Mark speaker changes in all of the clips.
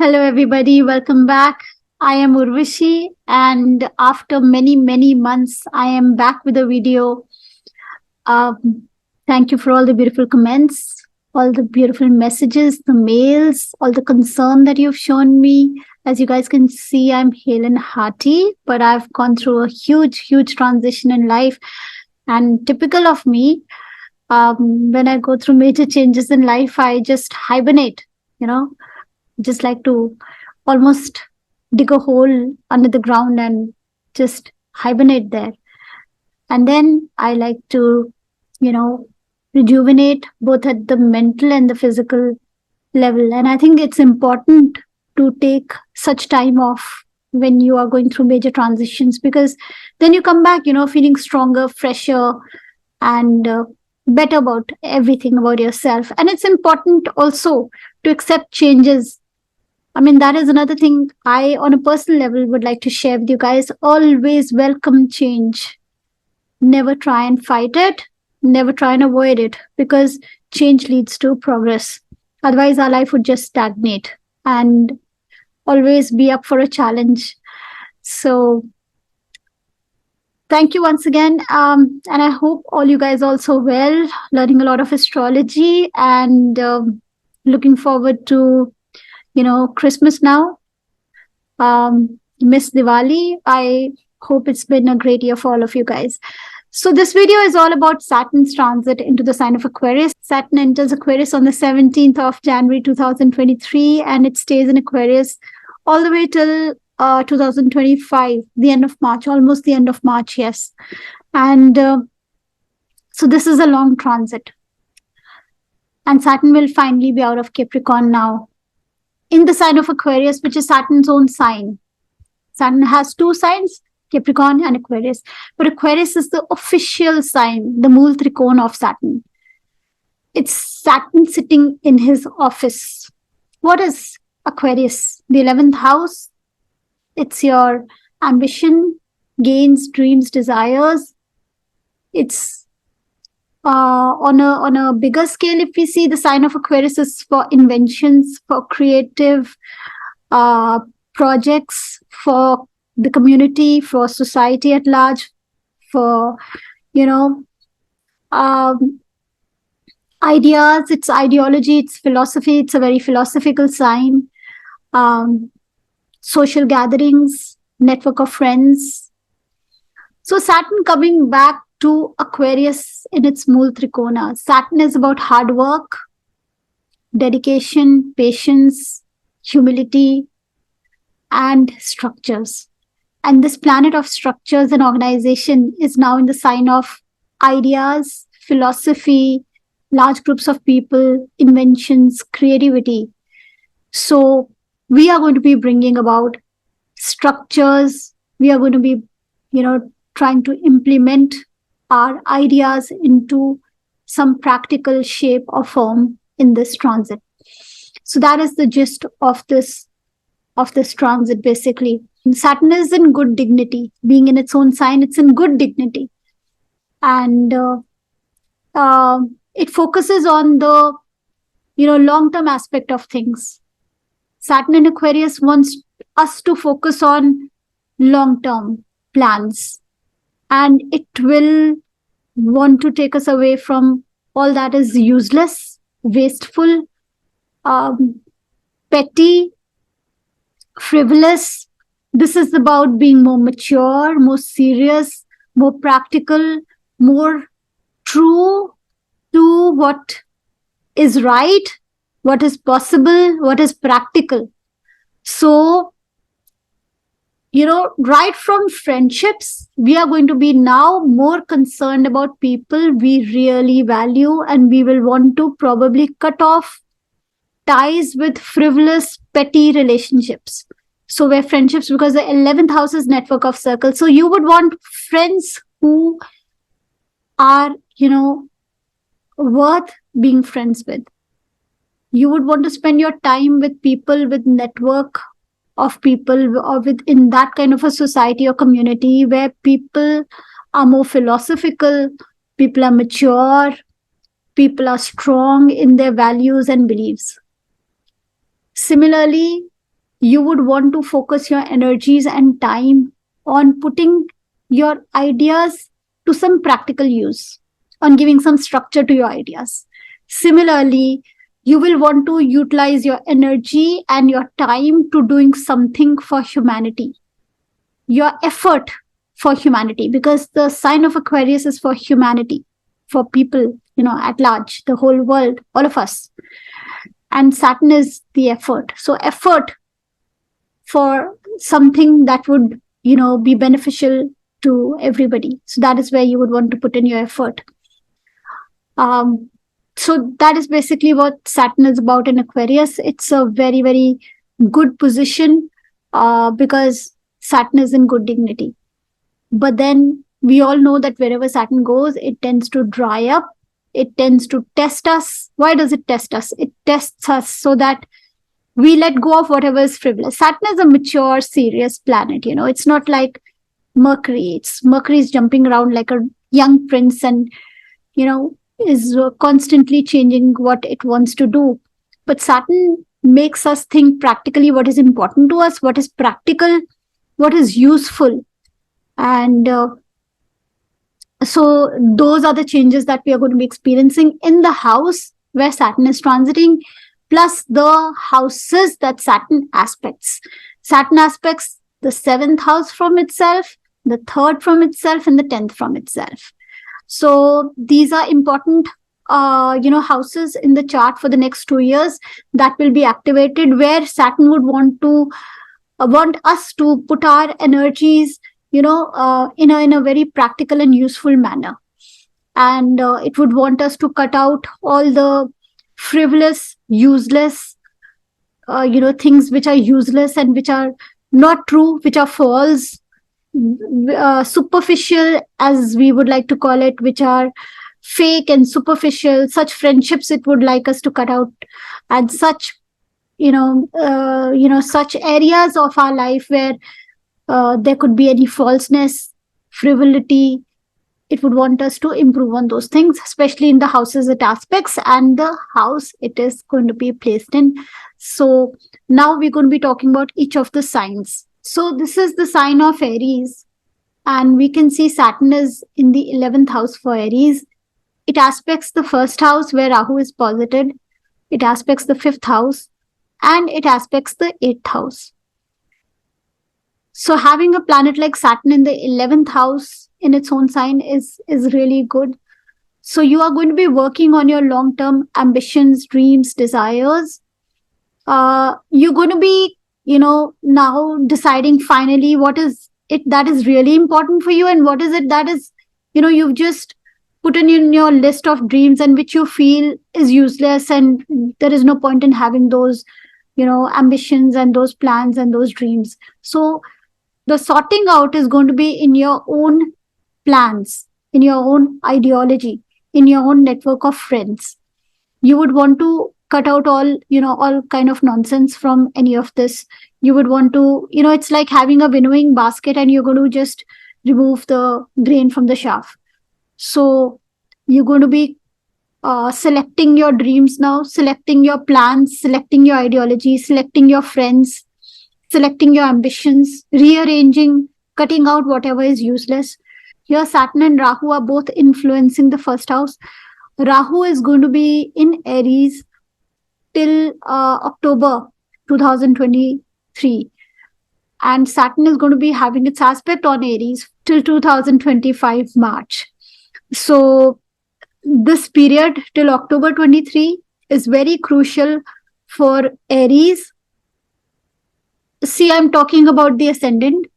Speaker 1: Hello, everybody. Welcome back. I am Urvashi, and after many months, I am back with a video. Thank you for all the beautiful comments, all the beautiful messages, the mails, all the concern that you've shown me. As you guys can see, I'm hale and hearty, but I've gone through a huge transition in life. And typical of me, when I go through major changes in life, I just hibernate, just like to almost dig a hole under the ground and just hibernate there. And then I like to, rejuvenate both at the mental and the physical level. And I think it's important to take such time off when you are going through major transitions, because then you come back, feeling stronger, fresher, and better about everything about yourself. And it's important also to accept changes. I mean, that is another thing I, on a personal level, would like to share with you guys. Always welcome change. Never try and fight it. Never try and avoid it, because change leads to progress. Otherwise, our life would just stagnate. And always be up for a challenge. So thank you once again. And I hope all you guys also well, learning a lot of astrology and looking forward to Christmas now. Miss Diwali. I hope it's been a great year for all of you guys. So this video is all about Saturn's transit into the sign of Aquarius. Saturn enters Aquarius on the 17th of January 2023, and it stays in Aquarius all the way till 2025, the end of March, almost the end of March, yes. And so this is a long transit. And Saturn will finally be out of Capricorn now, in the sign of Aquarius, which is Saturn's own sign. Saturn has two signs, Capricorn and Aquarius. But Aquarius is the official sign, the mulatrikona of Saturn. It's Saturn sitting in his office. What is Aquarius? The 11th house. It's your ambition, gains, dreams, desires. It's on a bigger scale, if we see, the sign of Aquarius is for inventions, for creative projects, for the community, for society at large, for, ideas, it's ideology, it's philosophy. It's a very philosophical sign. Social gatherings, network of friends. So Saturn coming back to Aquarius in its mulatrikona. Saturn is about hard work, dedication, patience, humility, and structures. And this planet of structures and organization is now in the sign of ideas, philosophy, large groups of people, inventions, creativity. So we are going to be bringing about structures. We are going to be, trying to implement our ideas into some practical shape or form in this transit. So that is the gist of this transit, basically. Saturn is in good dignity. Being in its own sign, it's in good dignity. And it focuses on the, long-term aspect of things. Saturn in Aquarius wants us to focus on long-term plans. And it will want to take us away from all that is useless, wasteful, petty, frivolous. This is about being more mature, more serious, more practical, more true to what is right, what is possible, what is practical. So, right from friendships, we are going to be now more concerned about people we really value, and we will want to probably cut off ties with frivolous, petty relationships. So where friendships, because the 11th house is network of circles. So you would want friends who are, worth being friends with. You would want to spend your time with people with network of people, or within that kind of a society or community where people are more philosophical, people are mature, people are strong in their values and beliefs. Similarly, You would want to focus your energies and time on putting your ideas to some practical use, on giving some structure to your ideas. Similarly, you will want to utilize your energy and your time to doing something for humanity, your effort for humanity, because the sign of Aquarius is for humanity, for people, at large, the whole world, all of us. And Saturn is the effort. So effort for something that would, be beneficial to everybody. So that is where you would want to put in your effort. So that is basically what Saturn is about in Aquarius. It's a very, very good position because Saturn is in good dignity. But then we all know that wherever Saturn goes, it tends to dry up. It tends to test us. Why does it test us? It tests us so that we let go of whatever is frivolous. Saturn is a mature, serious planet. It's not like Mercury. Mercury is jumping around like a young prince and, is constantly changing what it wants to do. But Saturn makes us think practically what is important to us, what is practical, what is useful. And so those are the changes that we are going to be experiencing in the house where Saturn is transiting, plus the houses that Saturn aspects. Saturn aspects the 7th house from itself, the 3rd from itself, and the 10th from itself. So these are important, houses in the chart for the next 2 years that will be activated, where Saturn would want us to put our energies, in a very practical and useful manner. And it would want us to cut out all the frivolous, useless, things which are useless and which are not true, which are false, superficial, as we would like to call it, which are fake and superficial. Such friendships it would like us to cut out, and such, such areas of our life where there could be any falseness, frivolity. It would want us to improve on those things, especially in the houses it aspects and the house it is going to be placed in. So now we're going to be talking about each of the signs. So this is the sign of Aries, and we can see Saturn is in the 11th house for Aries. It aspects the 1st house where Rahu is posited. It aspects the 5th house, and it aspects the 8th house. So having a planet like Saturn in the 11th house in its own sign is really good. So you are going to be working on your long-term ambitions, dreams, desires. You're going to be, now deciding finally what is it that is really important for you, and what is it that is, you've just put in your list of dreams and which you feel is useless, and there is no point in having those, ambitions and those plans and those dreams. So the sorting out is going to be in your own plans, in your own ideology, in your own network of friends. You would want to cut out all kind of nonsense from any of this. You would want to, it's like having a winnowing basket and you're going to just remove the grain from the chaff. So you're going to be selecting your dreams now, selecting your plans, selecting your ideology, selecting your friends, selecting your ambitions, rearranging, cutting out whatever is useless. Here, Saturn and Rahu are both influencing the 1st house. Rahu is going to be in Aries till October 2023. And Saturn is going to be having its aspect on Aries till 2025 March. So this period till October 23 is very crucial for Aries. See, I'm talking about the ascendant,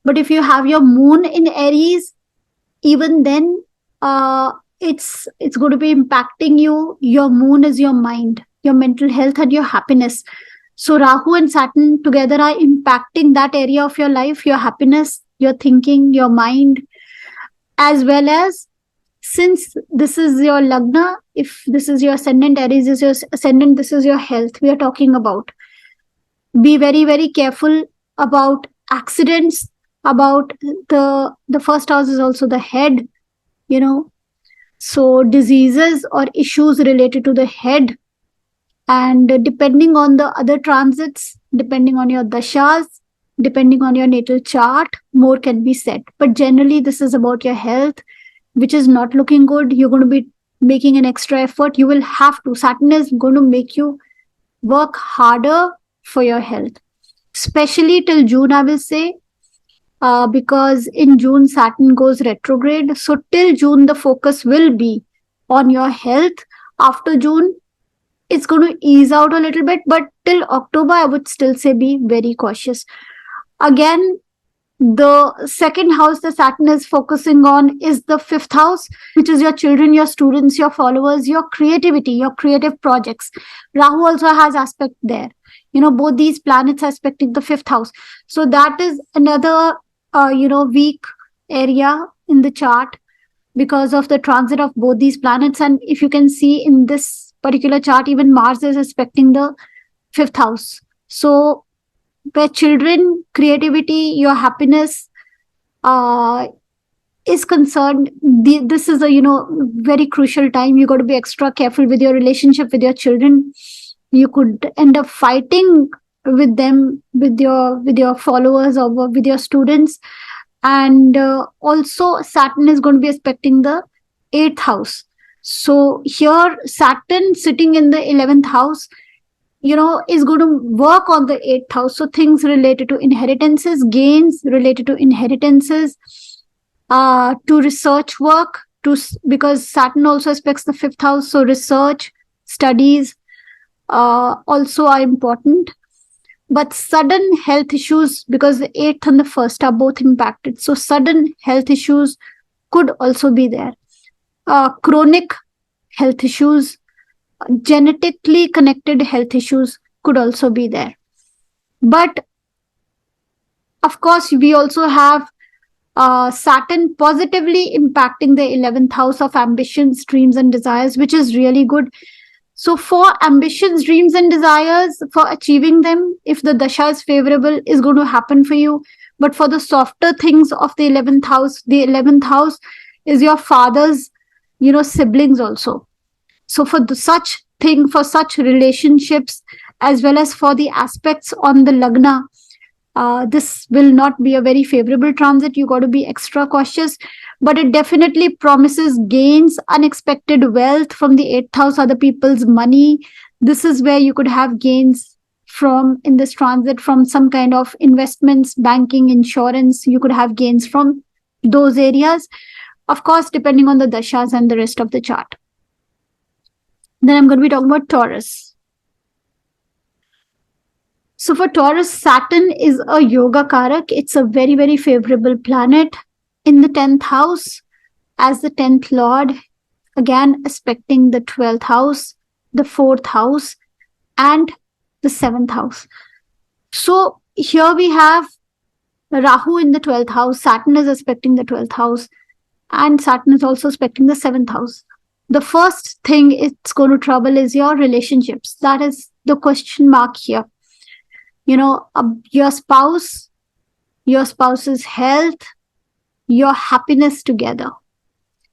Speaker 1: but if you have your moon in Aries, even then it's going to be impacting you. Your moon is your mind, your mental health, and your happiness. So Rahu and Saturn together are impacting that area of your life, your happiness, your thinking, your mind, as well as, since this is your Lagna, if this is your ascendant, Aries is your ascendant, this is your health we are talking about. Be very, very careful about accidents, about the 1st house is also the head, so diseases or issues related to the head. And depending on the other transits, depending on your dashas, depending on your natal chart, more can be said. But generally, this is about your health, which is not looking good. You're going to be making an extra effort. You will have to. Saturn is going to make you work harder for your health, especially till June, I will say, because in June, Saturn goes retrograde. So till June, the focus will be on your health. After June, it's going to ease out a little bit, but till October, I would still say be very cautious. Again, the second house the Saturn is focusing on is the fifth house, which is your children, your students, your followers, your creativity, your creative projects. Rahu also has aspect there. Both these planets are aspecting the fifth house. So that is another, weak area in the chart because of the transit of both these planets. And if you can see in this particular chart, even Mars is aspecting the fifth house. So where children, creativity, your happiness is concerned, this is a very crucial time. You got to be extra careful with your relationship with your children. You could end up fighting with them, with your followers or with your students. And also Saturn is going to be aspecting the 8th house. So here Saturn sitting in the 11th house is going to work on the 8th house. So things related to inheritances, gains related to inheritances, to research work, because Saturn also aspects the 5th house. So research, studies also are important. But sudden health issues, because the 8th and the 1st are both impacted. So sudden health issues could also be there. Chronic health issues, genetically connected health issues could also be there. But of course, we also have Saturn positively impacting the 11th house of ambitions, dreams, and desires, which is really good. So for ambitions, dreams, and desires, for achieving them, if the dasha is favorable, is going to happen for you. But for the softer things of the 11th house is your father's, siblings also. So for such relationships, as well as for the aspects on the lagna, this will not be a very favorable transit. You got to be extra cautious, but it definitely promises gains, unexpected wealth from the 8th house, other people's money. This is where you could have gains from in this transit, from some kind of investments, banking, insurance. You could have gains from those areas, of course, depending on the dashas and the rest of the chart. Then I'm going to be talking about Taurus. So for Taurus, Saturn is a yoga karak. It's a very, very favorable planet in the 10th house as the 10th lord, again aspecting the 12th house, the 4th house, and the 7th house. So here we have Rahu in the 12th house. Saturn is aspecting the 12th house, and Saturn is also aspecting the 7th house. The first thing it's going to trouble is your relationships. That is the question mark here. Your spouse's health, your happiness together.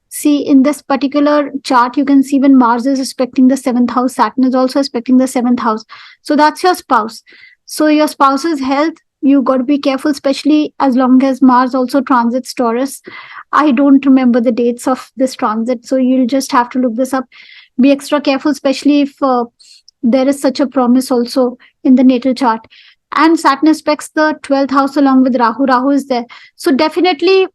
Speaker 1: See, in this particular chart, you can see when Mars is aspecting the 7th house, Saturn is also aspecting the 7th house. So that's your spouse. So your spouse's health, you got to be careful, especially as long as Mars also transits Taurus. I don't remember the dates of this transit, so you'll just have to look this up. Be extra careful, especially if there is such a promise also in the natal chart. And Saturn aspects the 12th house along with Rahu. Rahu is there. So definitely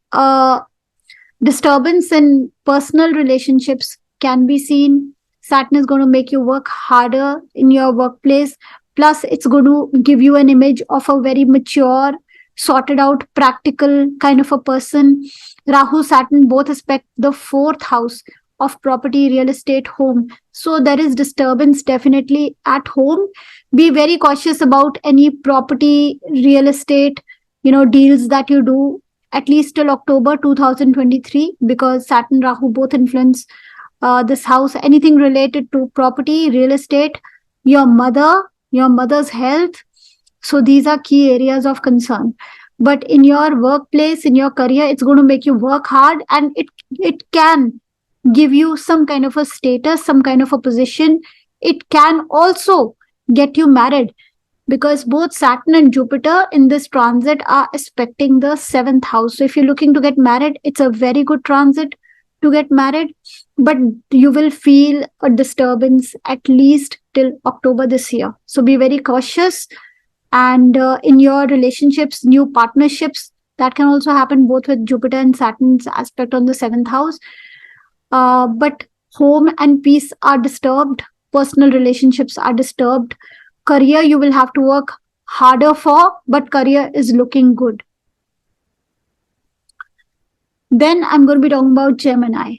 Speaker 1: disturbance in personal relationships can be seen. Saturn is going to make you work harder in your workplace. Plus, it's going to give you an image of a very mature, sorted out, practical kind of a person. Rahu, Saturn both aspect the 4th house of property, real estate, home. So there is disturbance definitely at home. Be very cautious about any property, real estate, deals that you do at least till October 2023, because Saturn, Rahu both influence this house. Anything related to property, real estate, your mother's health. So these are key areas of concern. But in your workplace, in your career, it's going to make you work hard, and it can give you some kind of a status, some kind of a position. It can also get you married. because both Saturn and Jupiter in this transit are aspecting the 7th house. So if you're looking to get married, it's a very good transit to get married, but you will feel a disturbance at least till October this year. So be very cautious. And in your relationships, new partnerships, that can also happen both with Jupiter and Saturn's aspect on the 7th house. But home and peace are disturbed. Personal relationships are disturbed. Career, you will have to work harder for, but career is looking good. Then I'm going to be talking about Gemini.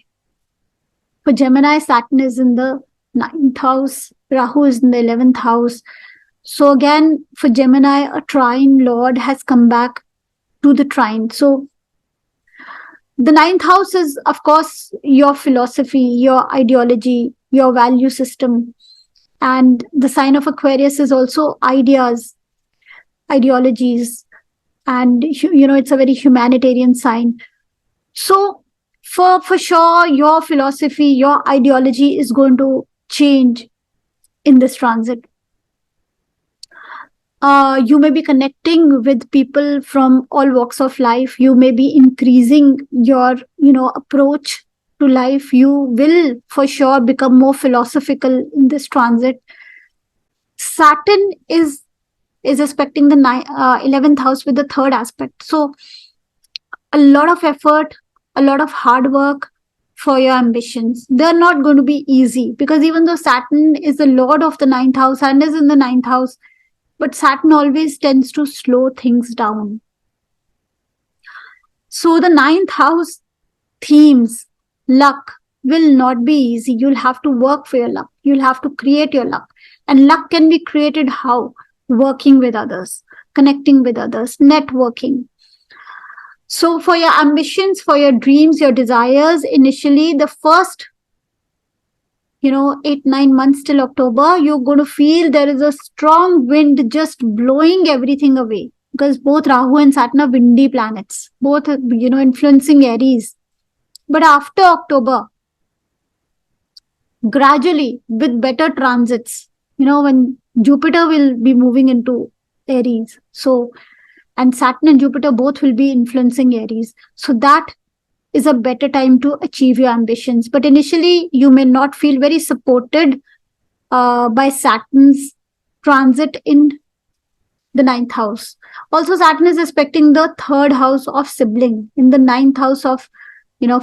Speaker 1: For Gemini, Saturn is in the 9th house. Rahu is in the 11th house. So again, for Gemini, a trine lord has come back to the trine. So the 9th house is, of course, your philosophy, your ideology, your value system. And the sign of Aquarius is also ideas, ideologies. And, it's a very humanitarian sign. So for sure, your philosophy, your ideology is going to change in this transit. You may be connecting with people from all walks of life. You may be increasing your, approach to life. You will for sure become more philosophical in this transit. Saturn is aspecting the 11th house with the 3rd aspect. So a lot of effort, a lot of hard work for your ambitions. They're not going to be easy, because even though Saturn is the lord of the 9th house and is in the 9th house, but Saturn always tends to slow things down. So the 9th house themes, luck, will not be easy. You'll have to work for your luck. You'll have to create your luck. And luck can be created how? Working with others, connecting with others, networking. So for your ambitions, for your dreams, your desires, initially the first 8-9 months till October, you're going to feel there is a strong wind just blowing everything away, because both Rahu and Saturn are windy planets, both influencing Aries. But after October, gradually with better transits, when Jupiter will be moving into Aries, and Saturn and Jupiter both will be influencing Aries, so that is a better time to achieve your ambitions. But initially, you may not feel very supported by Saturn's transit in the 9th house. Also, Saturn is aspecting the 3rd house of sibling, in the 9th house of,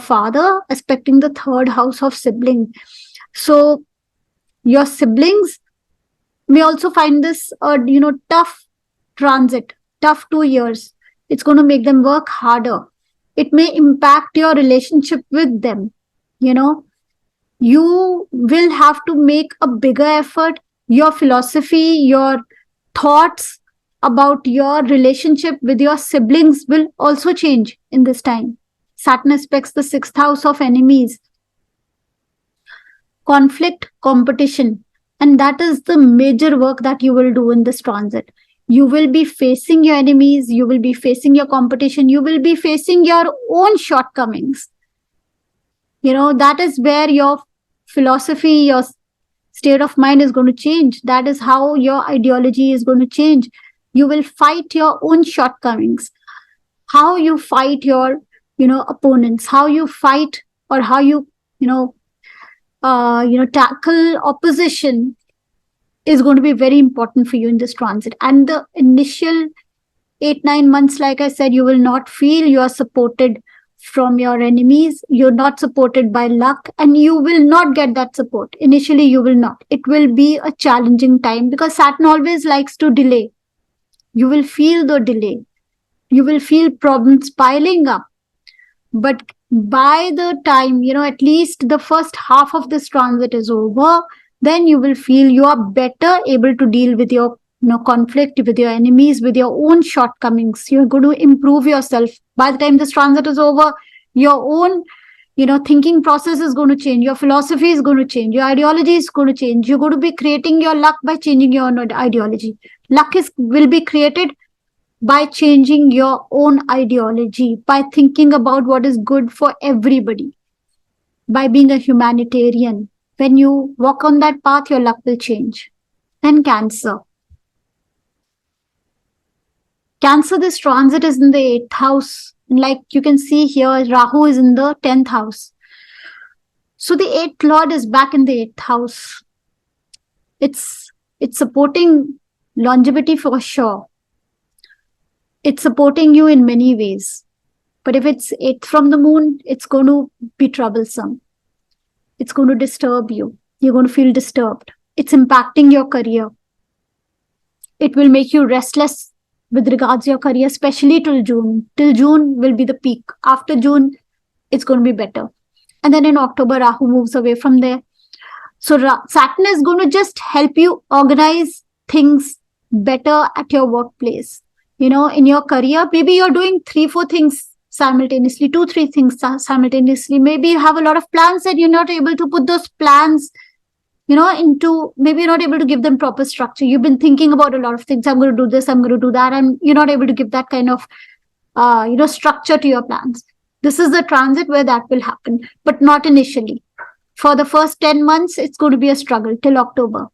Speaker 1: father, aspecting the 3rd house of sibling. So your siblings may also find this, tough transit, tough 2 years. It's going to make them work harder. It may impact your relationship with them. You will have to make a bigger effort. Your philosophy, your thoughts about your relationship with your siblings will also change in this time. Saturn aspects the 6th house of enemies, conflict, competition. And that is the major work that you will do in this transit. You will be facing your enemies, you will be facing your competition, you will be facing your own shortcomings. That is where your philosophy, your state of mind is going to change. That is how your ideology is going to change. You will fight your own shortcomings. How you fight your, opponents, how you fight, or how you, tackle opposition is going to be very important for you in this transit. And the initial 8-9 months, like I said, you will not feel you are supported from your enemies. You're not supported by luck, and you will not get that support. Initially, you will not. It will be a challenging time, because Saturn always likes to delay. You will feel the delay. You will feel problems piling up. But by the time, at least the first half of this transit is over, then you will feel you are better able to deal with your conflict, with your enemies, with your own shortcomings. You're going to improve yourself. By the time this transit is over, your own thinking process is going to change. Your philosophy is going to change. Your ideology is going to change. You're going to be creating your luck by changing your own ideology. Luck will be created by changing your own ideology, by thinking about what is good for everybody, by being a humanitarian. When you walk on that path, your luck will change. And Cancer. Cancer, this transit is in the 8th house. Like you can see here, Rahu is in the 10th house. So the 8th lord is back in the 8th house. It's supporting longevity for sure. It's supporting you in many ways. But if it's 8th from the moon, it's going to be troublesome. It's going to disturb you. You're going to feel disturbed. It's impacting your career. It will make you restless with regards to your career, especially till June. Till June will be the peak. After June, it's going to be better. And then in October, Rahu moves away from there. So Saturn is going to just help you organize things better at your workplace. You know, in your career, maybe you're doing 3-4 things simultaneously, 2-3 things simultaneously. Maybe you have a lot of plans and you're not able to put those plans, you know, into, maybe you're not able to give them proper structure. You've been thinking about a lot of things. I'm going to do this, I'm going to do that. And you're not able to give that kind of, structure to your plans. This is the transit where that will happen, but not initially. For the first 10 months, it's going to be a struggle till October.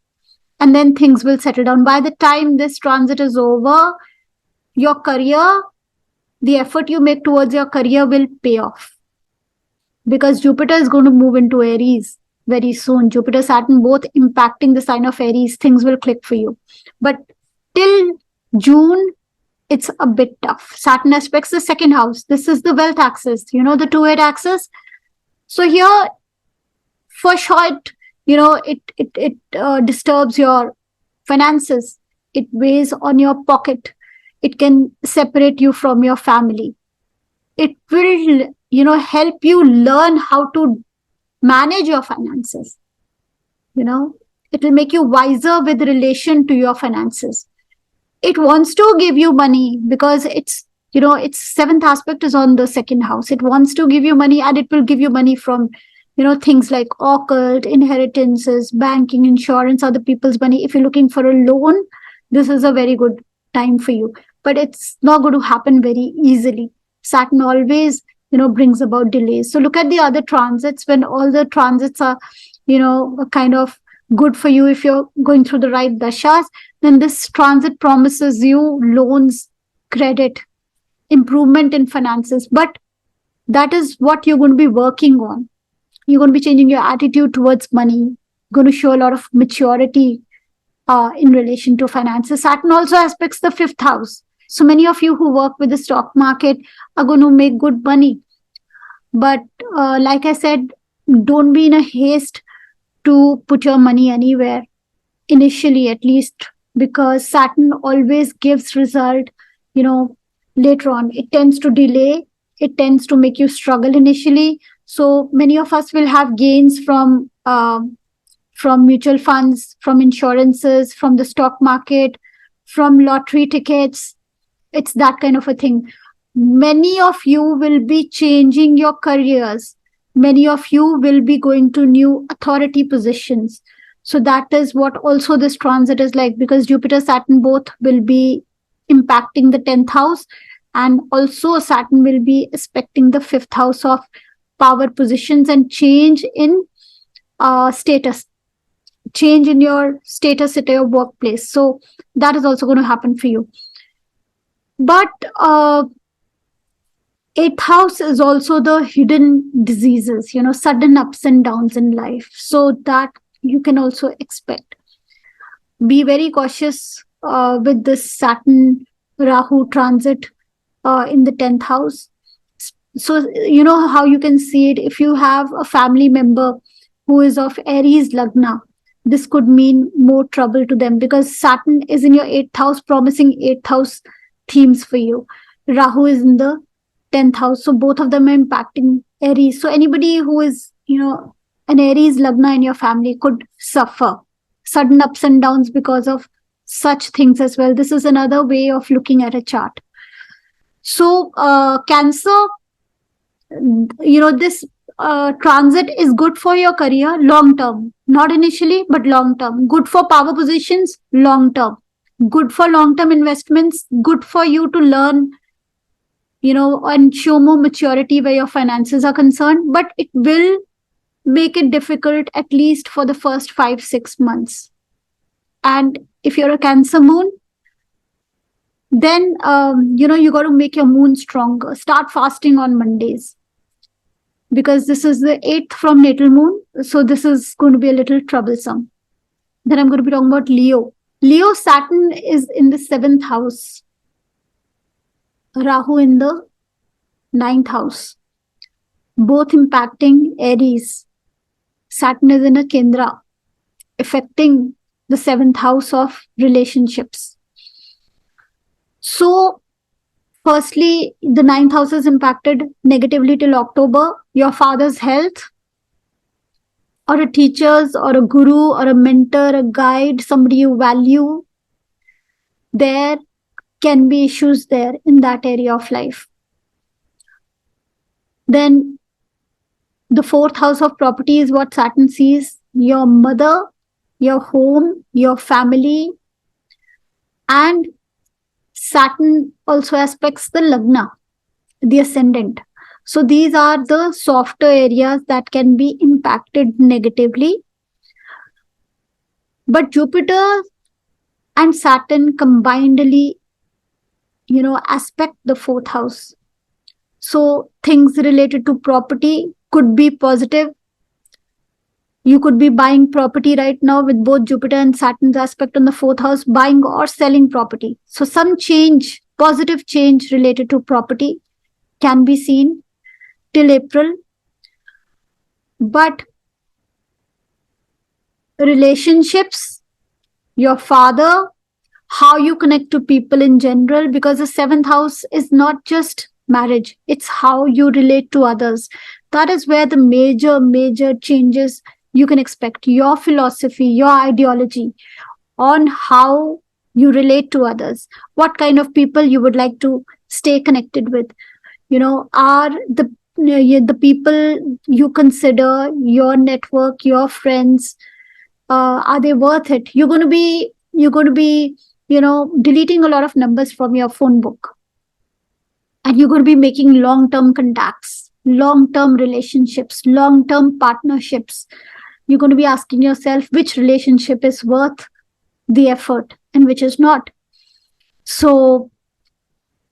Speaker 1: And then things will settle down. By the time this transit is over, your career, the effort you make towards your career will pay off. Because Jupiter is going to move into Aries very soon. Jupiter, Saturn, both impacting the sign of Aries. Things will click for you. But till June, it's a bit tough. Saturn aspects the 2nd house. This is the wealth axis, the 2-8 axis. So here, for sure, it disturbs your finances. It weighs on your pocket. It can separate you from your family. It will, help you learn how to manage your finances. It will make you wiser with relation to your finances. It wants to give you money because its 7th aspect is on the 2nd house. It wants to give you money, and it will give you money from, things like occult, inheritances, banking, insurance, other people's money. If you're looking for a loan, this is a very good time for you. But it's not going to happen very easily. Saturn always, brings about delays. So look at the other transits. When all the transits are, kind of good for you, if you're going through the right dashas, then this transit promises you loans, credit, improvement in finances. But that is what you're going to be working on. You're going to be changing your attitude towards money, going to show a lot of maturity in relation to finances. Saturn also aspects the 5th house. So many of you who work with the stock market are going to make good money. But like I said, don't be in a haste to put your money anywhere, initially at least, because Saturn always gives result, later on. It tends to delay. It tends to make you struggle initially. So many of us will have gains from mutual funds, from insurances, from the stock market, from lottery tickets. It's that kind of a thing. Many of you will be changing your careers. Many of you will be going to new authority positions. So that is what also this transit is like, because Jupiter, Saturn both will be impacting the 10th house, and also Saturn will be aspecting the 5th house of power positions and change in status, change in your status at your workplace. So that is also going to happen for you. But 8th house is also the hidden diseases, sudden ups and downs in life. So that you can also expect. Be very cautious with this Saturn Rahu transit in the 10th house. So, how you can see it. If you have a family member who is of Aries Lagna, this could mean more trouble to them, because Saturn is in your 8th house, promising 8th house themes for you. Rahu is in the 10th house. So both of them are impacting Aries. So anybody who is, an Aries Lagna in your family could suffer sudden ups and downs because of such things as well. This is another way of looking at a chart. So Cancer, this transit is good for your career long term, not initially, but long term. Good for power positions, long term. Good for long term investments. Good for you to learn, and show more maturity where your finances are concerned. But it will make it difficult, at least for the first 5-6 months. And if you're a Cancer moon, Then, you got to make your moon stronger. Start fasting on Mondays, because this is the 8th from natal moon. So this is going to be a little troublesome. Then I'm going to be talking about Leo. Leo, Saturn is in the 7th house. Rahu in the 9th house. Both impacting Aries. Saturn is in a Kendra, affecting the 7th house of relationships. So, firstly, the 9th house is impacted negatively till October. Your father's health, or a teacher's, or a guru, or a mentor, a guide, somebody you value, there can be issues there in that area of life. Then the 4th house of property is what Saturn sees: your mother, your home, your family, and Saturn also aspects the Lagna, the ascendant. So these are the softer areas that can be impacted negatively. But Jupiter and Saturn combinedly, aspect the 4th house. So things related to property could be positive. You could be buying property right now with both Jupiter and Saturn's aspect on the 4th house, buying or selling property. So some change, positive change related to property can be seen till April. But relationships, your father, how you connect to people in general, because the 7th house is not just marriage, it's how you relate to others. That is where the major changes you can expect. Your philosophy, your ideology on how you relate to others, what kind of people you would like to stay connected with. Are the people you consider your network, your friends, are they worth it? You're going to be deleting a lot of numbers from your phone book, and you're going to be making long-term contacts, long-term relationships, long-term partnerships. You're going to be asking yourself which relationship is worth the effort and which is not. So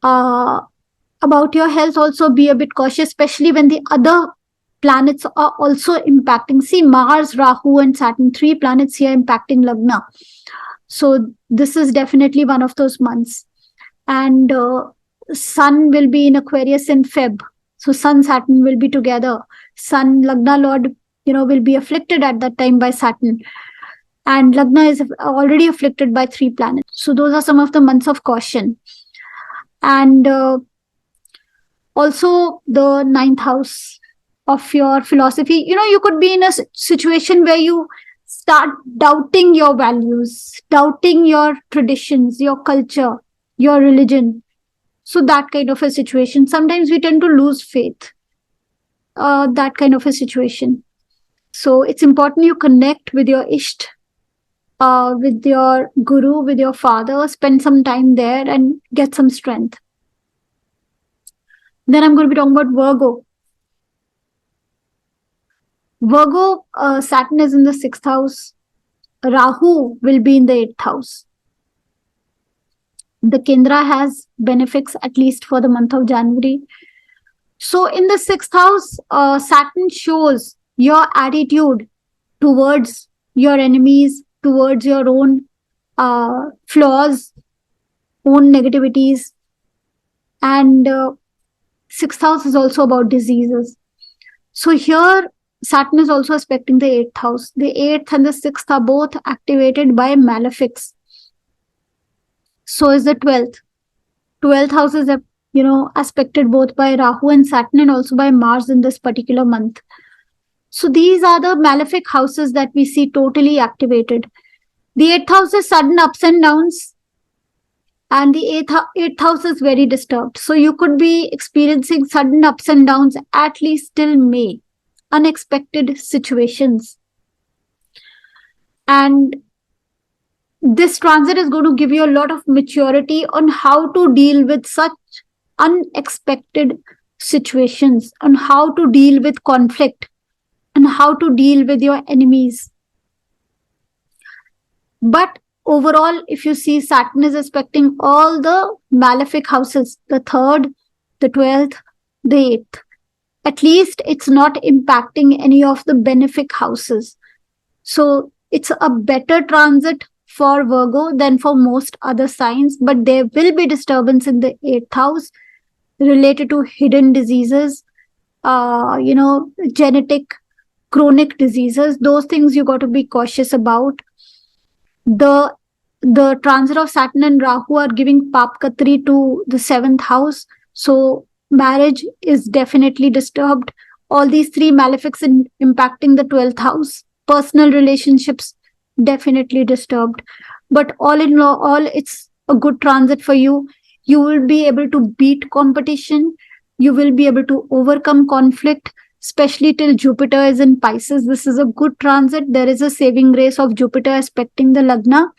Speaker 1: about your health, also be a bit cautious, especially when the other planets are also impacting. See, Mars, Rahu, and Saturn, 3 planets here impacting Lagna. So this is definitely one of those months. And Sun will be in Aquarius in Feb. So Sun, Saturn will be together. Sun, Lagna Lord, will be afflicted at that time by Saturn. And Lagna is already afflicted by 3 planets. So those are some of the months of caution. And also the 9th house of your philosophy. You could be in a situation where you start doubting your values, doubting your traditions, your culture, your religion. So that kind of a situation. Sometimes we tend to lose faith. That kind of a situation. So it's important you connect with your Isht, with your guru, with your father, spend some time there and get some strength. Then I'm going to be talking about Virgo. Virgo, Saturn is in the 6th house. Rahu will be in the 8th house. The Kendra has benefics at least for the month of January. So in the 6th house, Saturn shows your attitude towards your enemies, towards your own flaws, own negativities. And 6th house is also about diseases. So here, Saturn is also aspecting the 8th house. The 8th and the 6th are both activated by malefics. So is the 12th. 12th house is, aspected both by Rahu and Saturn, and also by Mars in this particular month. So these are the malefic houses that we see totally activated. The 8th house is sudden ups and downs, and the 8th house is very disturbed. So you could be experiencing sudden ups and downs at least till May. Unexpected situations. And this transit is going to give you a lot of maturity on how to deal with such unexpected situations, on how to deal with conflict, and how to deal with your enemies. But overall, if you see, Saturn is aspecting all the malefic houses, the 3rd, the 12th, the 8th. At least it's not impacting any of the benefic houses. So it's a better transit for Virgo than for most other signs, but there will be disturbance in the 8th house related to hidden diseases, genetic, chronic diseases. Those things you got to be cautious about. The transit of Saturn and Rahu are giving Papkatri to the 7th house. So marriage is definitely disturbed. All these three malefics impacting the 12th house. Personal relationships definitely disturbed. But all in all, it's a good transit for you. You will be able to beat competition. You will be able to overcome conflict, especially till Jupiter is in Pisces. This is a good transit. There is a saving grace of Jupiter aspecting the Lagna.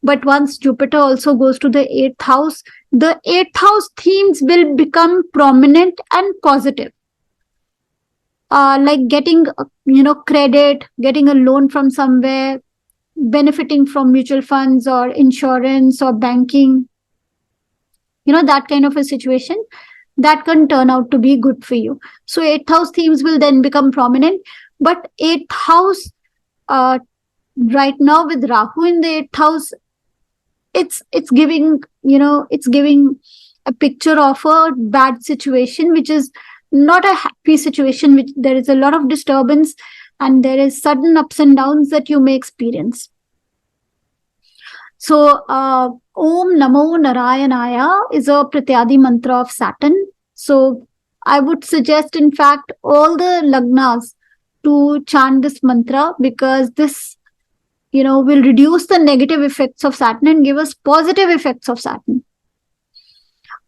Speaker 1: But once Jupiter also goes to the 8th house, the 8th house themes will become prominent and positive. Like getting, credit, getting a loan from somewhere, benefiting from mutual funds or insurance or banking, that kind of a situation that can turn out to be good for you. So 8th house themes will then become prominent. But 8th house, right now with Rahu in the 8th house, it's giving a picture of a bad situation, which is not a happy situation, which there is a lot of disturbance and there is sudden ups and downs that you may experience. So Om Namo Narayanaya is a Pratyadi mantra of Saturn. So I would suggest, in fact, all the Lagnas to chant this mantra, because this will reduce the negative effects of Saturn and give us positive effects of Saturn.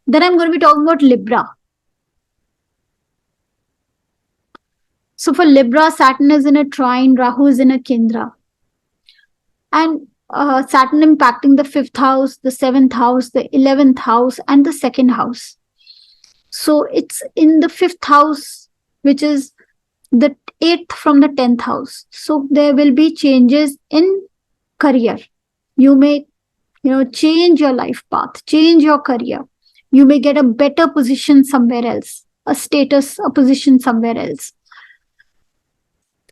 Speaker 1: Then I'm going to be talking about Libra. So for Libra, Saturn is in a trine, Rahu is in a Kendra. And Saturn impacting the 5th house, the 7th house, the 11th house, and the 2nd house. So it's in the 5th house, which is the 8th from the 10th house. So there will be changes in career. You may, change your life path, change your career. You may get a better position somewhere else, a status, a position somewhere else.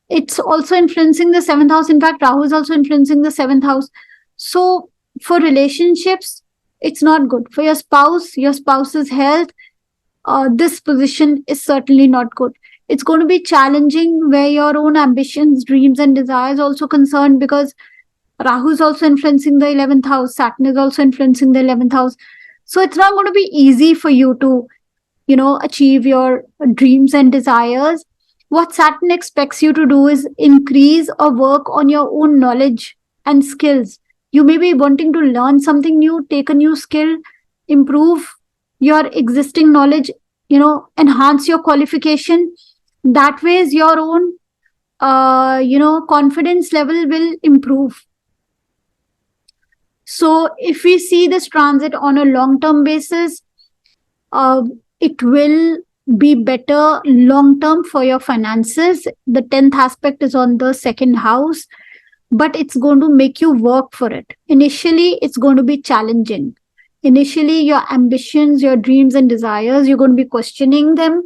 Speaker 1: It's also influencing the 7th house. In fact, Rahu is also influencing the 7th house. So for relationships, it's not good. For your spouse's health, this position is certainly not good. It's going to be challenging where your own ambitions, dreams, and desires also concerned, because Rahu is also influencing the 11th house. Saturn is also influencing the 11th house. So it's not going to be easy for you to, achieve your dreams and desires. What Saturn expects you to do is increase or work on your own knowledge and skills. You may be wanting to learn something new, take a new skill, improve your existing knowledge, enhance your qualification. That way, your own, confidence level will improve. So if we see this transit on a long-term basis, it will be better long-term for your finances. The 10th aspect is on the 2nd house, but it's going to make you work for it. Initially, it's going to be challenging. Initially, your ambitions, your dreams and desires, you're going to be questioning them.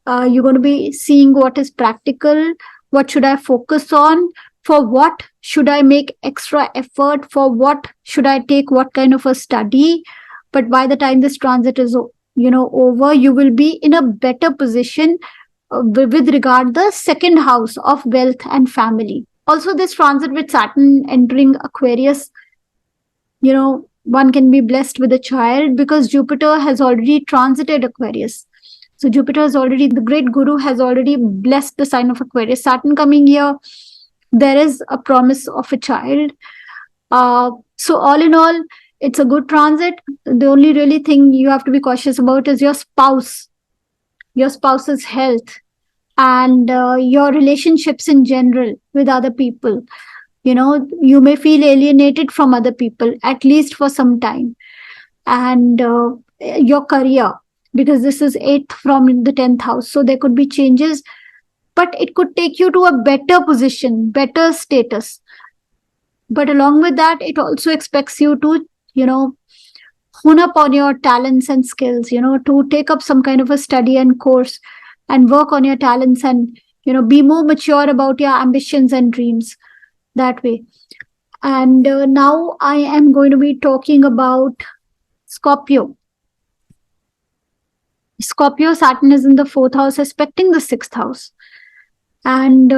Speaker 1: You're going to be seeing what is practical, what should I focus on, for what should I make extra effort, for what should I take what kind of a study. But by the time this transit is over, you will be in a better position with regard the 2nd house of wealth and family. Also, this transit with Saturn entering Aquarius, one can be blessed with a child, because Jupiter has already transited Aquarius. So Jupiter is already, the great guru has already blessed the sign of Aquarius. Saturn coming here, there is a promise of a child. So all in all, it's a good transit. The only really thing you have to be cautious about is your spouse's health, and your relationships in general with other people. You may feel alienated from other people, at least for some time. And your career, because this is 8th from the 10th house. So there could be changes, but it could take you to a better position, better status. But along with that, it also expects you to, hone up on your talents and skills, to take up some kind of a study and course and work on your talents and, be more mature about your ambitions and dreams that way. And now I am going to be talking about Scorpio. Scorpio, Saturn is in the 4th house, aspecting the 6th house. And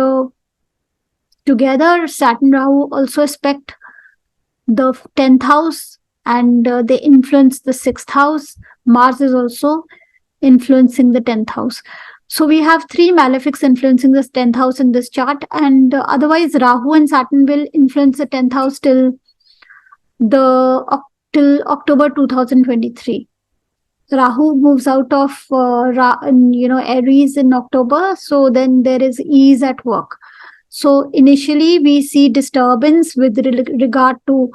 Speaker 1: together, Saturn Rahu also aspect the 10th house, and they influence the 6th house. Mars is also influencing the 10th house. So we have 3 malefics influencing this 10th house in this chart, and otherwise Rahu and Saturn will influence the 10th house till October 2023. Rahu moves out of Aries in October, so then there is ease at work. So initially we see disturbance with regard to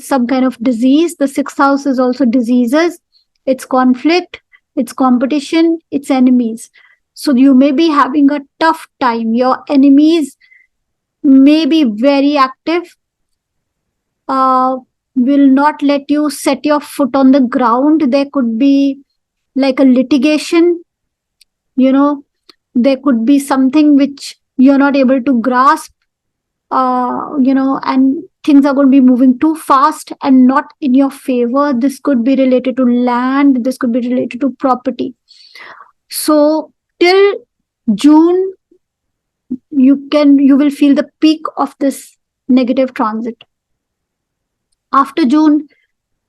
Speaker 1: some kind of disease. The 6th house is also diseases, it's conflict, it's competition, it's enemies. So you may be having a tough time. Your enemies may be very active, will not let you set your foot on the ground. There could be like a litigation, there could be something which you're not able to grasp, and things are going to be moving too fast and not in your favor. This could be related to land, this could be related to property. So till June, you will feel the peak of this negative transit. After June,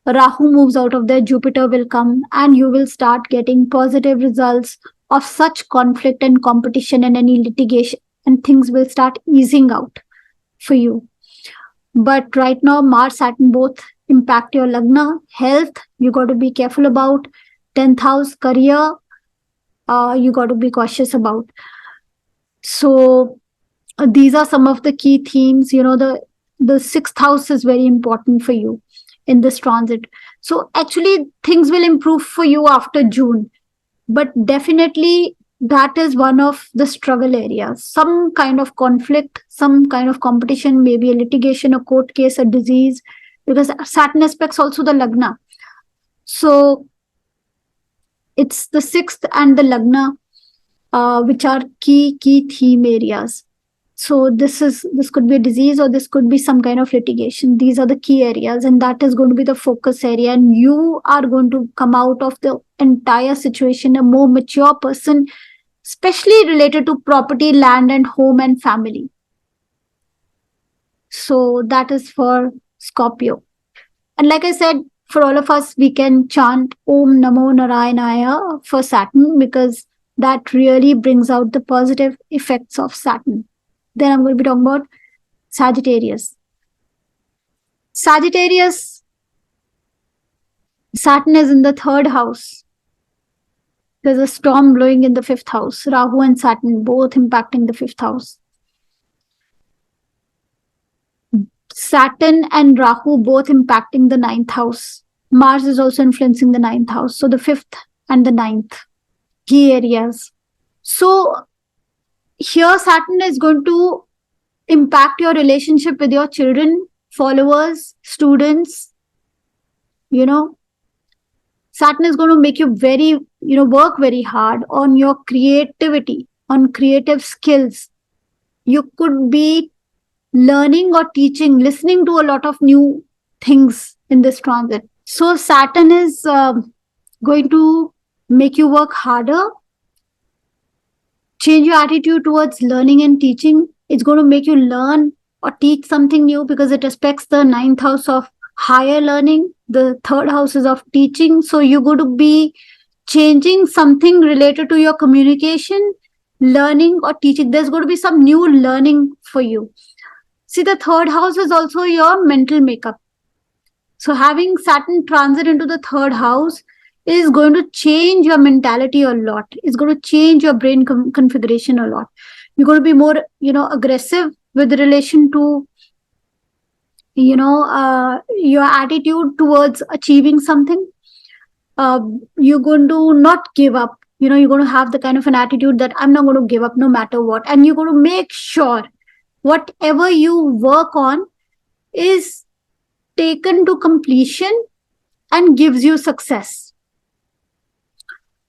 Speaker 1: Rahu moves out of there, Jupiter will come, and you will start getting positive results of such conflict and competition and any litigation, and things will start easing out for you. But right now, Mars, Saturn both impact your Lagna. Health, you got to be careful about. 10th house, career, you got to be cautious about. So these are some of the key themes. The 6th house is very important for you in this transit. So actually, things will improve for you after June. But definitely, that is one of the struggle areas. Some kind of conflict, some kind of competition, maybe a litigation, a court case, a disease, because Saturn aspects also the Lagna. So it's the 6th and the Lagna, which are key theme areas. So this could be a disease, or this could be some kind of litigation. These are the key areas, and that is going to be the focus area. And you are going to come out of the entire situation a more mature person, especially related to property, land, and home and family. So that is for Scorpio. And like I said, for all of us, we can chant Om Namo Narayanaya for Saturn, because that really brings out the positive effects of Saturn. Then I'm going to be talking about Sagittarius. Sagittarius, Saturn is in the 3rd house. There's a storm blowing in the 5th house. Rahu and Saturn both impacting the 5th house. Saturn and Rahu both impacting the 9th house. Mars is also influencing the 9th house. So the 5th and the 9th, key areas. So here Saturn is going to impact your relationship with your children, followers, students. Saturn is going to make you work very hard on your creativity, on creative skills. You could be learning or teaching, listening to a lot of new things in this transit. So Saturn is going to make you work harder, change your attitude towards learning and teaching. It's going to make you learn or teach something new, because it aspects the 9th house of higher learning. The 3rd house is of teaching. So you're going to be changing something related to your communication, learning or teaching. There's going to be some new learning for you. See, the 3rd house is also your mental makeup. So having Saturn transit into the 3rd house is going to change your mentality a lot. It's going to change your brain configuration a lot. You're going to be more, aggressive with relation to, your attitude towards achieving something. You're going to not give up. You're going to have the kind of an attitude that I'm not going to give up no matter what. And you're going to make sure whatever you work on, is taken to completion and gives you success.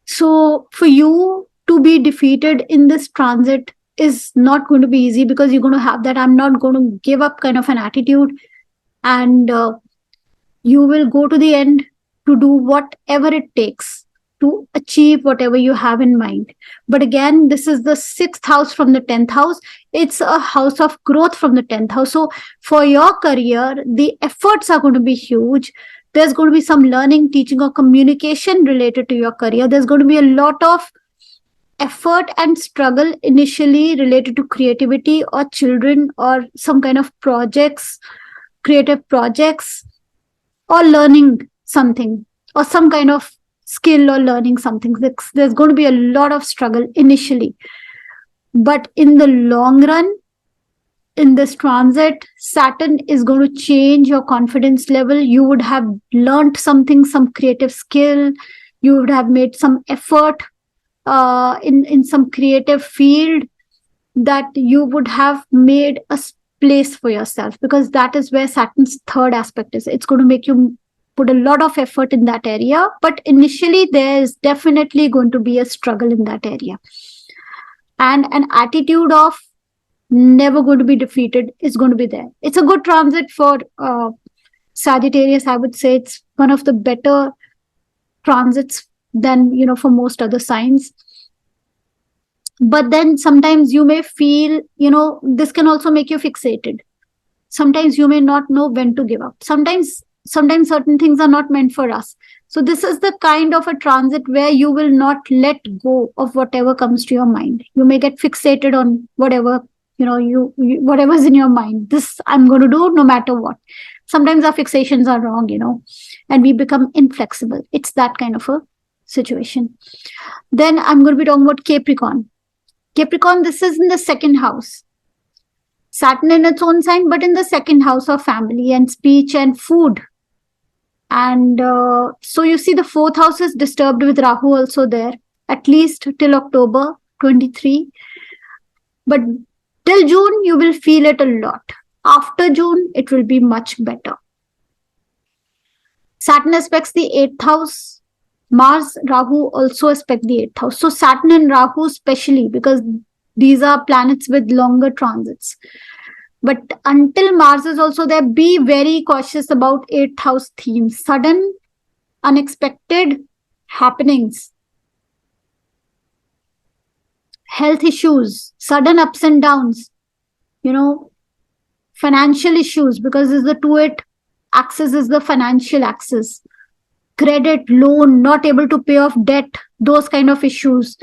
Speaker 1: So for you to be defeated in this transit is not going to be easy, because you're going to have that I'm not going to give up kind of an attitude, and you will go to the end to do whatever it takes to achieve whatever you have in mind. But again, this is the 6th house from the 10th house. It's a house of growth from the 10th house. So for your career, the efforts are going to be huge. There's going to be some learning, teaching, or communication related to your career. There's going to be a lot of effort and struggle initially related to creativity or children or some kind of projects, creative projects, or learning something, or some kind of skill, or learning something. There's going to be a lot of struggle initially. But in the long run, in this transit, Saturn is going to change your confidence level. You would have learned something, some creative skill. You would have made some effort in some creative field, that you would have made a place for yourself, because that is where Saturn's third aspect is. It's going to make you put a lot of effort in that area, but initially there is definitely going to be a struggle in that area, and an attitude of never going to be defeated is going to be there. It's a good transit for Sagittarius. I would say it's one of the better transits than, for most other signs. But then sometimes you may feel, this can also make you fixated. Sometimes you may not know when to give up. Sometimes certain things are not meant for us. So this is the kind of a transit where you will not let go of whatever comes to your mind. You may get fixated on whatever, whatever's in your mind. This I'm going to do no matter what. Sometimes our fixations are wrong, and we become inflexible. It's that kind of a situation. Then I'm going to be talking about Capricorn. Capricorn, this is in the 2nd house. Saturn in its own sign, but in the 2nd house of family and speech and food. And so you see the 4th house is disturbed with Rahu also there, at least till October 23. But till June, you will feel it a lot. After June, it will be much better. Saturn aspects the 8th house. Mars, Rahu also aspect the 8th house. So Saturn and Rahu especially, because these are planets with longer transits. But until Mars is also there, be very cautious about 8th house themes. Sudden, unexpected happenings. Health issues, sudden ups and downs. Financial issues, because the 2-8 axis is the financial axis. Credit, loan, not able to pay off debt, those kind of issues.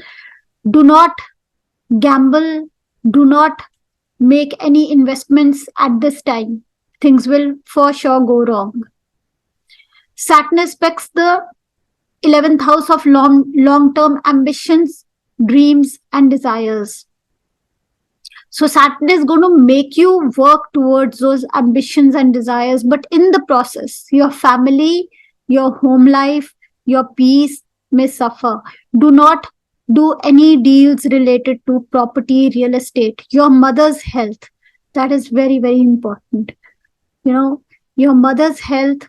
Speaker 1: Do not gamble. Do not make any investments at this time. Things will for sure go wrong. Saturn aspects the 11th house of long-term ambitions, dreams, and desires. So Saturn is going to make you work towards those ambitions and desires, but in the process, your family, your home life, your peace may suffer. Do not do any deals related to property, real estate. Your mother's health, that is very, very important. Your mother's health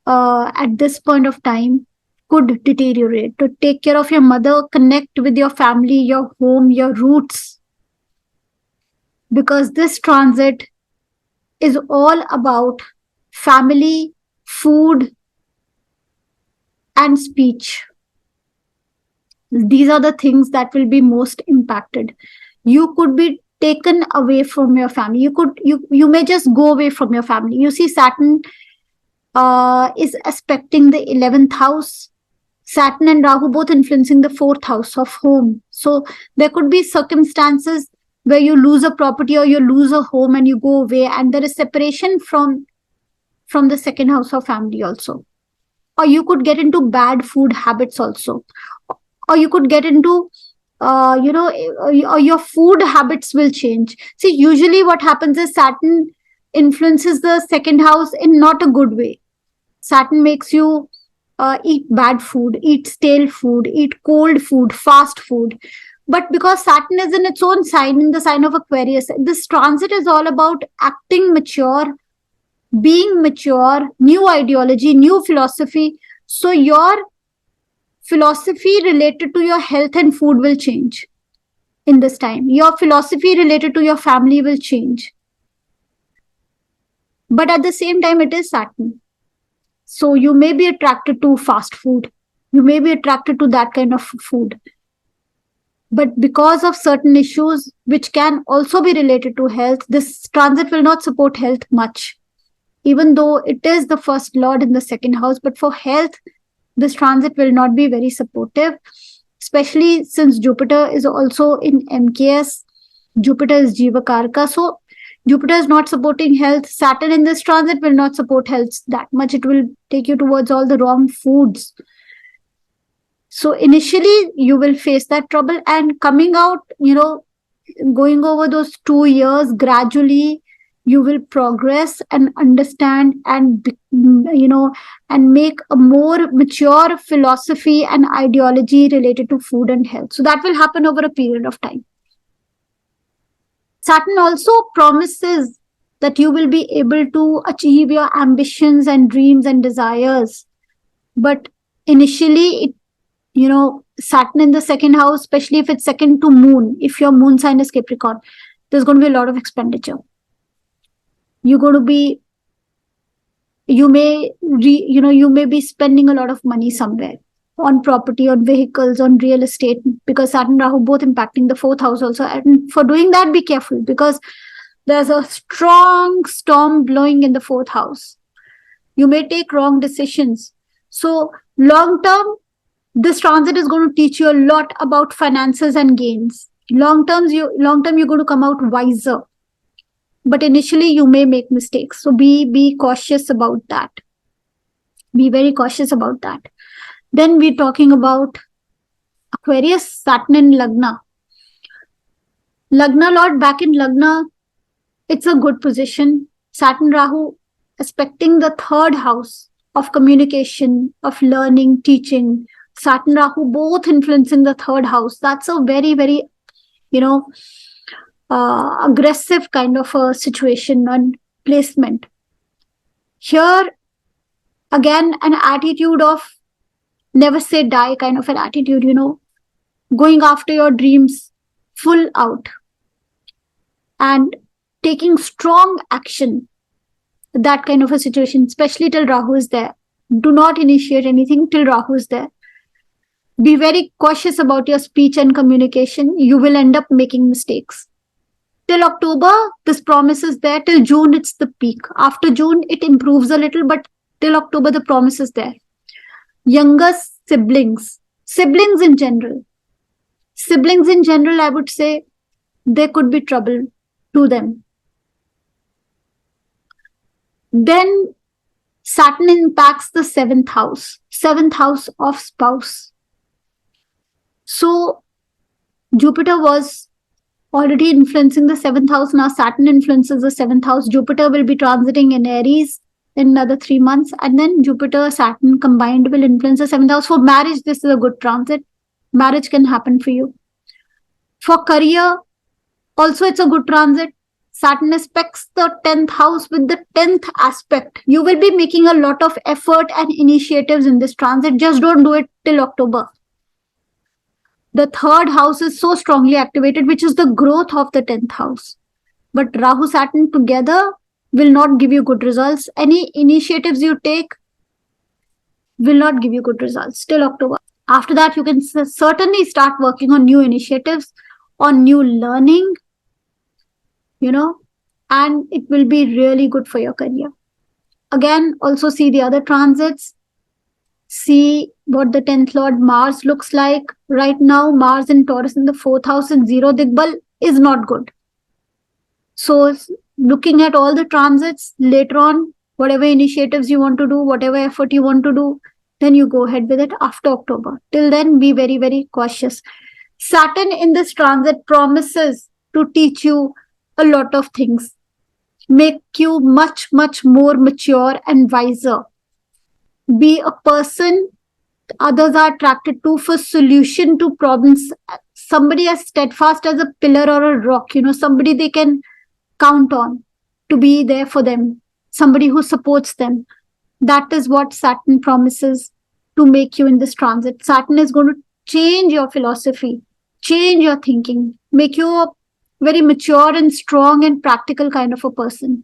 Speaker 1: at this point of time could deteriorate. To take care of your mother, connect with your family, your home, your roots. Because this transit is all about family, food, and speech. These are the things that will be most impacted. You could be taken away from your family. You may just go away from your family. You see, Saturn is aspecting the 11th house. Saturn and Rahu both influencing the 4th house of home. So there could be circumstances where you lose a property or you lose a home and you go away, and there is separation from the 2nd house of family also. Or you could get into bad food habits also. Or you could get into, or your food habits will change. See, usually what happens is Saturn influences the 2nd house in not a good way. Saturn makes you eat bad food, eat stale food, eat cold food, fast food. But because Saturn is in its own sign, in the sign of Aquarius, this transit is all about acting mature, being mature, new ideology, new philosophy. So your philosophy related to your health and food will change in this time. Your philosophy related to your family will change. But at the same time, it is Saturn. So you may be attracted to fast food. You may be attracted to that kind of food. But because of certain issues which can also be related to health, this transit will not support health much. Even though it is the first lord in the second house, but for health, this transit will not be very supportive, especially since Jupiter is also in MKS. Jupiter is Jivakarka. So Jupiter is not supporting health. Saturn in this transit will not support health that much. It will take you towards all the wrong foods. So initially you will face that trouble, and coming out, going over those 2 years, gradually you will progress and understand and and make a more mature philosophy and ideology related to food and health. So that will happen over a period of time. Saturn also promises that you will be able to achieve your ambitions and dreams and desires, but initially Saturn in the second house, especially if it's second to moon, if your moon sign is Capricorn, there's going to be a lot of expenditure. You may be spending a lot of money somewhere on property, on vehicles, on real estate, because Saturn Rahu both impacting the fourth house also. And for doing that, be careful, because there's a strong storm blowing in the fourth house. You may take wrong decisions. So long term, this transit is going to teach you a lot about finances and gains. Long term, you're going to come out wiser. But initially, you may make mistakes. So be cautious about that. Be very cautious about that. Then we're talking about Aquarius, Saturn in Lagna. Lagna Lord back in Lagna, it's a good position. Saturn Rahu aspecting the third house of communication, of learning, teaching. Saturn Rahu both influencing the third house. That's a very, very, aggressive kind of a situation and placement. Here, again, an attitude of never say die kind of an attitude, going after your dreams full out and taking strong action. That kind of a situation, especially till Rahu is there. Do not initiate anything till Rahu is there. Be very cautious about your speech and communication. You will end up making mistakes. Till October, this promise is there. Till June, it's the peak. After June, it improves a little, but till October, the promise is there. Younger siblings in general, I would say there could be trouble to them. Then Saturn impacts the seventh house of spouse. So Jupiter was already influencing the seventh house. Now Saturn influences the seventh house. Jupiter will be transiting in Aries in another 3 months. And then Jupiter, Saturn combined will influence the seventh house. For marriage, this is a good transit. Marriage can happen for you. For career, also it's a good transit. Saturn aspects the 10th house with the 10th aspect. You will be making a lot of effort and initiatives in this transit. Just don't do it till October. The third house is so strongly activated, which is the growth of the 10th house. But Rahu, Saturn together will not give you good results. Any initiatives you take will not give you good results till October. After that, you can certainly start working on new initiatives, on new learning, and it will be really good for your career. Again, also see the other transits. See what the 10th Lord Mars looks like. Right now, Mars in Taurus in the 4th house in Zero Digbal is not good. So looking at all the transits later on, whatever initiatives you want to do, whatever effort you want to do, then you go ahead with it after October. Till then, be very, very cautious. Saturn in this transit promises to teach you a lot of things, make you much, much more mature and wiser. Be a person others are attracted to for solution to problems. Somebody as steadfast as a pillar or a rock, somebody they can count on to be there for them. somebody who supports them. That is what Saturn promises to make you in this transit. Saturn is going to change your philosophy, change your thinking, make you a very mature and strong and practical kind of a person.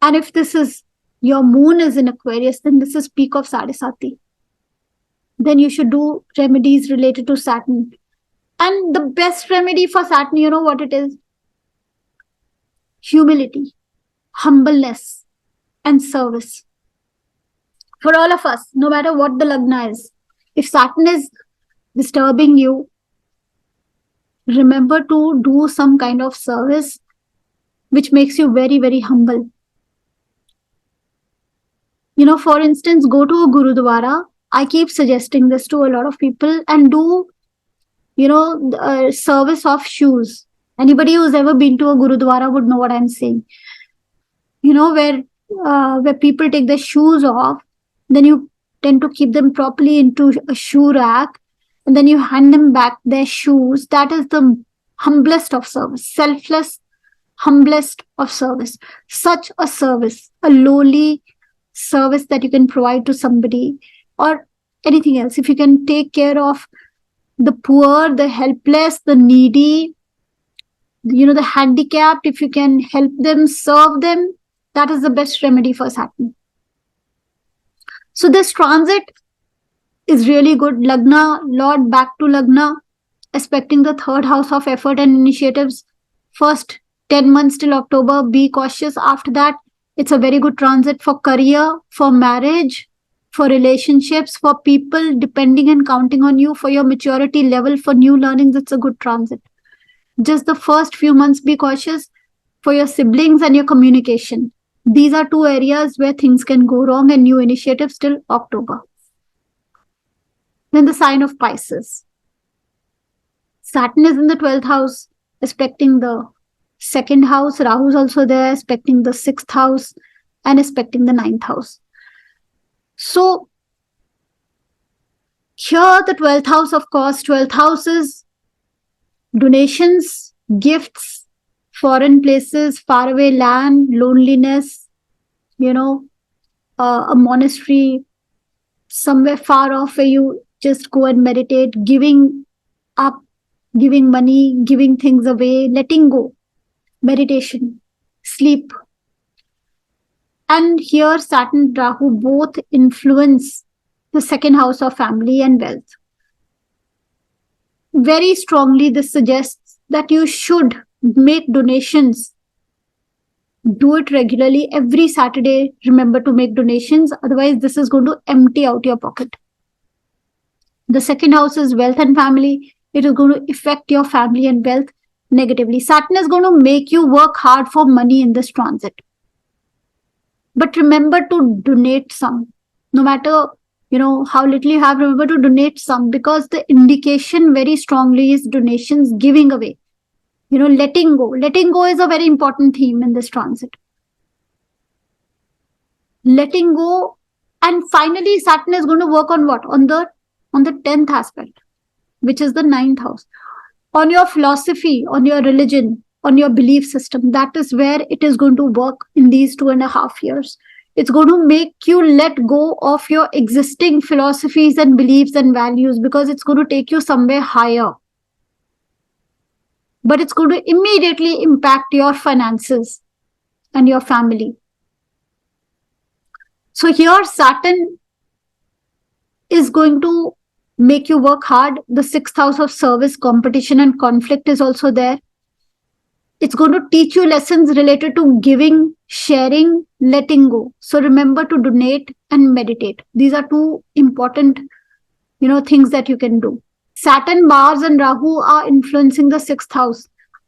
Speaker 1: And if this is your moon is in Aquarius, then this is peak of Sadhisati. Then you should do remedies related to Saturn. And the best remedy for Saturn, you know what it is? Humility, humbleness, and service. For all of us, no matter what the Lagna is, if Saturn is disturbing you, remember to do some kind of service which makes you very, very humble. You know, for instance, go to a Gurudwara. I keep suggesting this to a lot of people, and do, you know, service of shoes. Anybody who's ever been to a Gurudwara would know what I'm saying. You know, where people take their shoes off, then you tend to keep them properly into a shoe rack, and then you hand them back their shoes. That is the humblest of service, selfless, humblest of service. Such a service, a lowly service that you can provide to somebody, or anything else. If you can take care of the poor, the helpless, the needy, you know, the handicapped, if you can help them, serve them, that is the best remedy for Saturn. So this transit is really good. Lagna, Lord back to Lagna, aspecting the third house of effort and initiatives. First 10 months till October, be cautious. After that, it's a very good transit for career, for marriage, for relationships, for people depending and counting on you, for your maturity level, for new learnings. It's a good transit. Just the first few months, be cautious for your siblings and your communication. These are two areas where things can go wrong, and new initiatives till October. Then the sign of Pisces. Saturn is in the 12th house, aspecting the second house. Rahu is also there, aspecting the 6th house and aspecting the 9th house. So here the 12th house, of course, 12th house is donations, gifts, foreign places, faraway land, loneliness, you know, a monastery somewhere far off where you just go and meditate, giving up, giving money, giving things away, letting go, meditation, sleep. And here Saturn, Rahu both influence the second house of family and wealth. Very strongly, this suggests that you should make donations. Do it regularly. Every Saturday, remember to make donations. Otherwise, this is going to empty out your pocket. The second house is wealth and family. It is going to affect your family and wealth negatively. Saturn is going to make you work hard for money in this transit. But remember to donate some. No matter, you know, how little you have, remember to donate some, because the indication very strongly is donations, giving away. You know, letting go. Letting go is a very important theme in this transit. Letting go. And finally, Saturn is going to work on what? On the 10th aspect, which is the 9th house. On your philosophy, on your religion, on your belief system. That is where it is going to work in these 2.5 years. It's going to make you let go of your existing philosophies and beliefs and values, because it's going to take you somewhere higher. But it's going to immediately impact your finances and your family. So here Saturn is going to make you work hard. The 6th house of service, competition, and conflict is also there. It's going to teach you lessons related to giving, sharing, letting go. So remember to donate and meditate. These are two important, you know, things that you can do. Saturn, Mars, and Rahu are influencing the 6th house.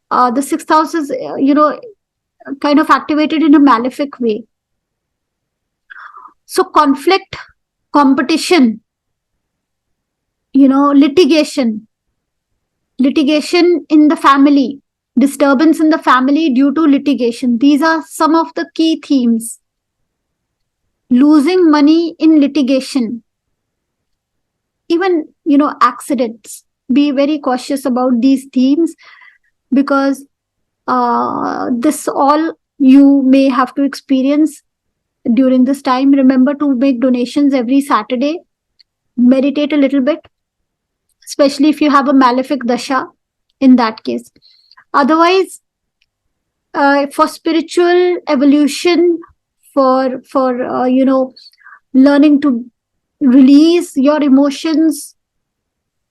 Speaker 1: The 6th house is, you know, kind of activated in a malefic way. So conflict, competition, you know, litigation in the family, disturbance in the family due to litigation. These are some of the key themes. Losing money in litigation. Even, you know, accidents. Be very cautious about these themes, because this all you may have to experience during this time. Remember to make donations every Saturday. Meditate a little bit, especially if you have a malefic dasha in that case. Otherwise, for spiritual evolution, for learning to release your emotions,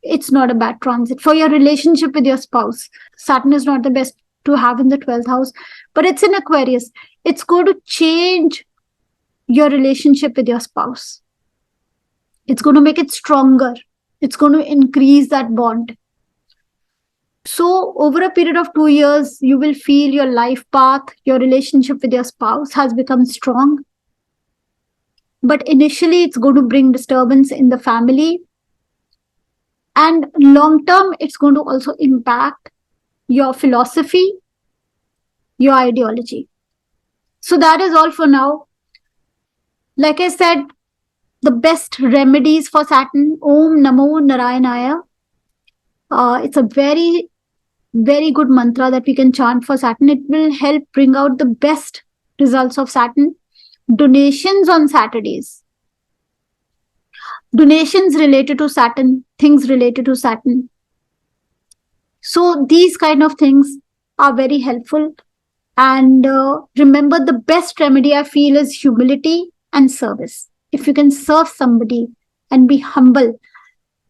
Speaker 1: it's not a bad transit. For your relationship with your spouse, Saturn is not the best to have in the 12th house, but it's in Aquarius. It's going to change your relationship with your spouse. It's going to make it stronger. It's going to increase that bond. So over a period of 2 years, you will feel your life path, your relationship with your spouse has become strong. But initially, it's going to bring disturbance in the family. And long term, it's going to also impact your philosophy, your ideology. So that is all for now. Like I said, the best remedies for Saturn, Om Namo Narayanaya. It's a very, very good mantra that we can chant for Saturn. It will help bring out the best results of Saturn. Donations on Saturdays. Donations related to Saturn, things related to Saturn. So these kind of things are very helpful. And remember, the best remedy I feel is humility and service. If you can serve somebody and be humble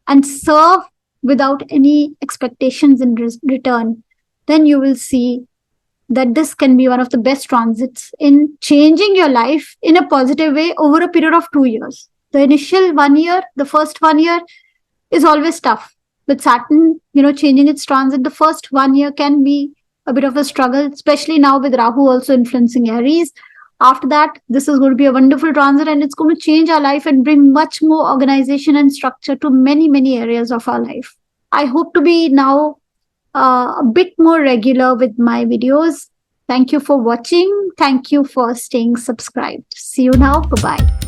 Speaker 1: and serve without any expectations in return, then you will see that this can be one of the best transits in changing your life in a positive way over a period of 2 years. The initial 1 year, the first 1 year is always tough. With Saturn, changing its transit, the first 1 year can be a bit of a struggle, especially now with Rahu also influencing Aries. After that, this is going to be a wonderful transit, and it's going to change our life and bring much more organization and structure to many, many areas of our life. I hope to be now a bit more regular with my videos. Thank you for watching. Thank you for staying subscribed. See you now. Bye-bye.